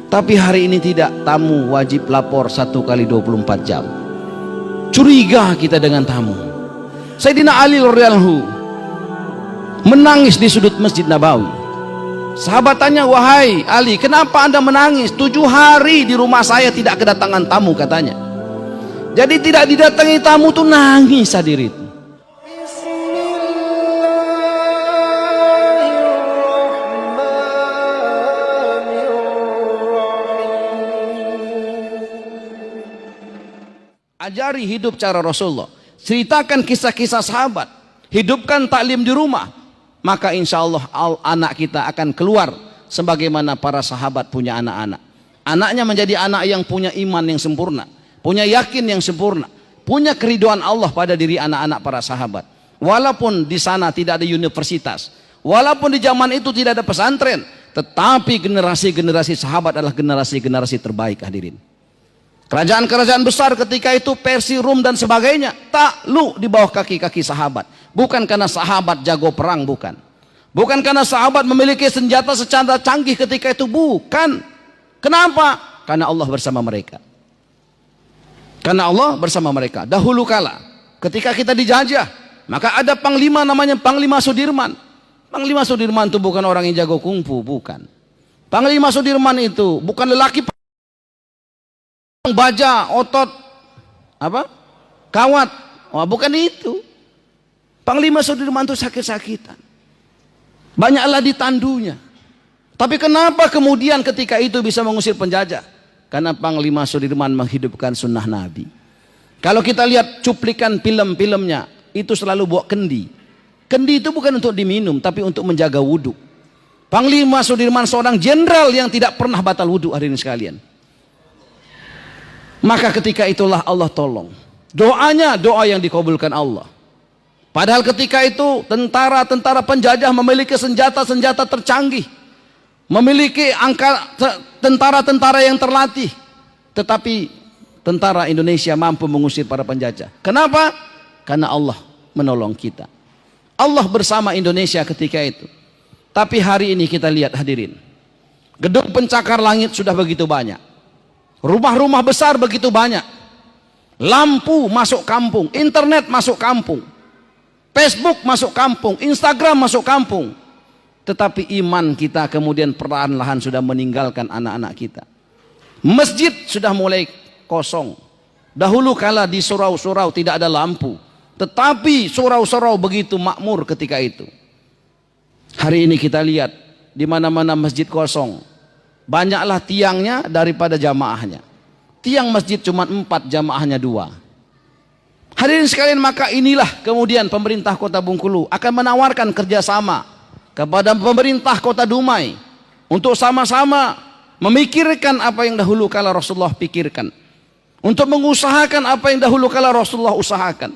Tapi hari ini tidak, tamu wajib lapor 1 kali 24 jam. Curiga kita dengan tamu. Sayyidina Ali radhiyallahu anhu menangis di sudut Masjid Nabawi. Sahabat tanya, wahai Ali, kenapa anda menangis? 7 hari di rumah saya tidak kedatangan tamu, katanya. Jadi tidak didatangi tamu tuh nangis hadirin. Ajari hidup cara Rasulullah, ceritakan kisah-kisah sahabat, hidupkan taklim di rumah, maka insya Allah anak kita akan keluar sebagaimana para sahabat punya anak-anak. Anaknya menjadi anak yang punya iman yang sempurna, punya yakin yang sempurna, punya keriduan Allah pada diri anak-anak para sahabat. Walaupun di sana tidak ada universitas, walaupun di zaman itu tidak ada pesantren, tetapi generasi-generasi sahabat adalah generasi-generasi terbaik hadirin. Kerajaan-kerajaan besar ketika itu, Persia, Rum dan sebagainya, takluk di bawah kaki-kaki sahabat. Bukan karena sahabat jago perang, bukan. Bukan karena sahabat memiliki senjata secara canggih ketika itu, bukan. Kenapa? Karena Allah bersama mereka. Karena Allah bersama mereka. Dahulu kala, ketika kita dijajah, maka ada panglima namanya Panglima Sudirman. Panglima Sudirman itu bukan orang yang jago kungfu, bukan. Panglima Sudirman itu bukan lelaki baja, otot, kawat. Wah, bukan itu. Panglima Sudirman itu sakit-sakitan, banyaklah ditandunya. Tapi kenapa kemudian ketika itu bisa mengusir penjajah? Karena Panglima Sudirman menghidupkan sunnah Nabi. Kalau kita lihat cuplikan film-filmnya, itu selalu bawa kendi. Kendi itu bukan untuk diminum, tapi untuk menjaga wudhu. Panglima Sudirman seorang jenderal yang tidak pernah batal wudhu, hadirin sekalian. Maka ketika itulah Allah tolong. Doanya doa yang dikabulkan Allah. Padahal ketika itu tentara-tentara penjajah memiliki senjata-senjata tercanggih, memiliki tentara-tentara yang terlatih, tetapi tentara Indonesia mampu mengusir para penjajah. Kenapa? Karena Allah menolong kita. Allah bersama Indonesia ketika itu. Tapi hari ini kita lihat hadirin, gedung pencakar langit sudah begitu banyak, rumah-rumah besar begitu banyak, lampu masuk kampung, internet masuk kampung, Facebook masuk kampung, Instagram masuk kampung. Tetapi iman kita kemudian perlahan-lahan sudah meninggalkan anak-anak kita. Masjid sudah mulai kosong. Dahulu kala di surau-surau tidak ada lampu, tetapi surau-surau begitu makmur ketika itu. Hari ini kita lihat di mana-mana masjid kosong. Banyaklah tiangnya daripada jamaahnya. Tiang masjid cuma 4, jamaahnya 2. Hadirin sekalian, maka inilah kemudian pemerintah Kota Bengkulu akan menawarkan kerjasama kepada pemerintah Kota Dumai untuk sama-sama memikirkan apa yang dahulu kala Rasulullah pikirkan, untuk mengusahakan apa yang dahulu kala Rasulullah usahakan.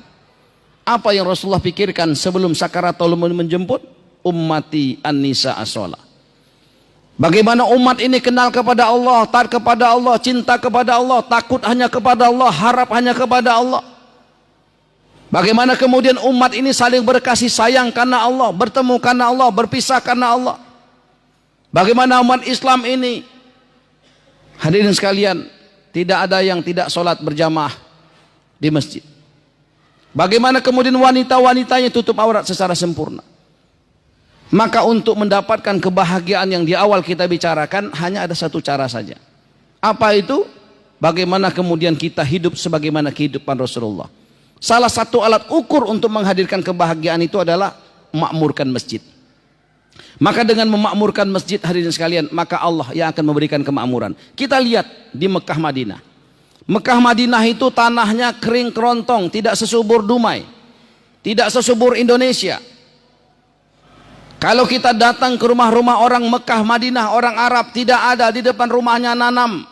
Apa yang Rasulullah pikirkan sebelum sakaratul maut menjemput? Ummati an-nisa as-shalah. Bagaimana umat ini kenal kepada Allah, taat kepada Allah, cinta kepada Allah, takut hanya kepada Allah, harap hanya kepada Allah. Bagaimana kemudian umat ini saling berkasih sayang karena Allah, bertemu karena Allah, berpisah karena Allah. Bagaimana umat Islam ini, hadirin sekalian, tidak ada yang tidak sholat berjamaah di masjid. Bagaimana kemudian wanita-wanitanya tutup aurat secara sempurna. Maka untuk mendapatkan kebahagiaan yang di awal kita bicarakan, hanya ada satu cara saja. Apa itu? Bagaimana kemudian kita hidup sebagaimana kehidupan Rasulullah. Salah satu alat ukur untuk menghadirkan kebahagiaan itu adalah memakmurkan masjid. Maka dengan memakmurkan masjid, hadirin sekalian, maka Allah yang akan memberikan kemakmuran. Kita lihat di Mekah Madinah. Mekah Madinah itu tanahnya kering kerontong, tidak sesubur Dumai, tidak sesubur Indonesia. Kalau kita datang ke rumah-rumah orang Mekah, Madinah, orang Arab, tidak ada di depan rumahnya nanam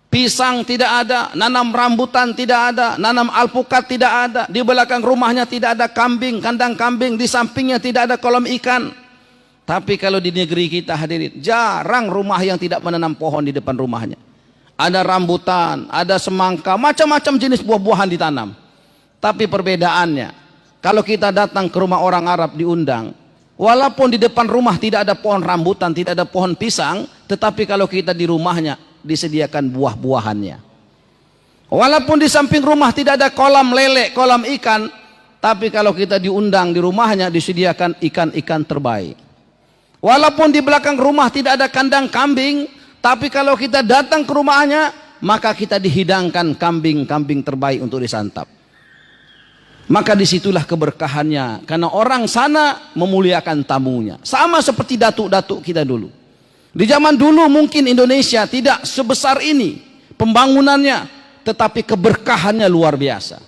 pisang, tidak ada, nanam rambutan, tidak ada, nanam alpukat, tidak ada, di belakang rumahnya tidak ada kambing, kandang kambing, di sampingnya tidak ada kolam ikan. Tapi kalau di negeri kita hadirin, jarang rumah yang tidak menanam pohon di depan rumahnya. Ada rambutan, ada semangka, macam-macam jenis buah-buahan ditanam. Tapi perbedaannya, kalau kita datang ke rumah orang Arab diundang, walaupun di depan rumah tidak ada pohon rambutan, tidak ada pohon pisang, tetapi kalau kita di rumahnya disediakan buah-buahannya. Walaupun di samping rumah tidak ada kolam lele, kolam ikan, tapi kalau kita diundang di rumahnya disediakan ikan-ikan terbaik. Walaupun di belakang rumah tidak ada kandang kambing, tapi kalau kita datang ke rumahnya, maka kita dihidangkan kambing-kambing terbaik untuk disantap. Maka disitulah keberkahannya, karena orang sana memuliakan tamunya. Sama seperti datuk-datuk kita dulu. Di zaman dulu mungkin Indonesia tidak sebesar ini pembangunannya, tetapi keberkahannya luar biasa.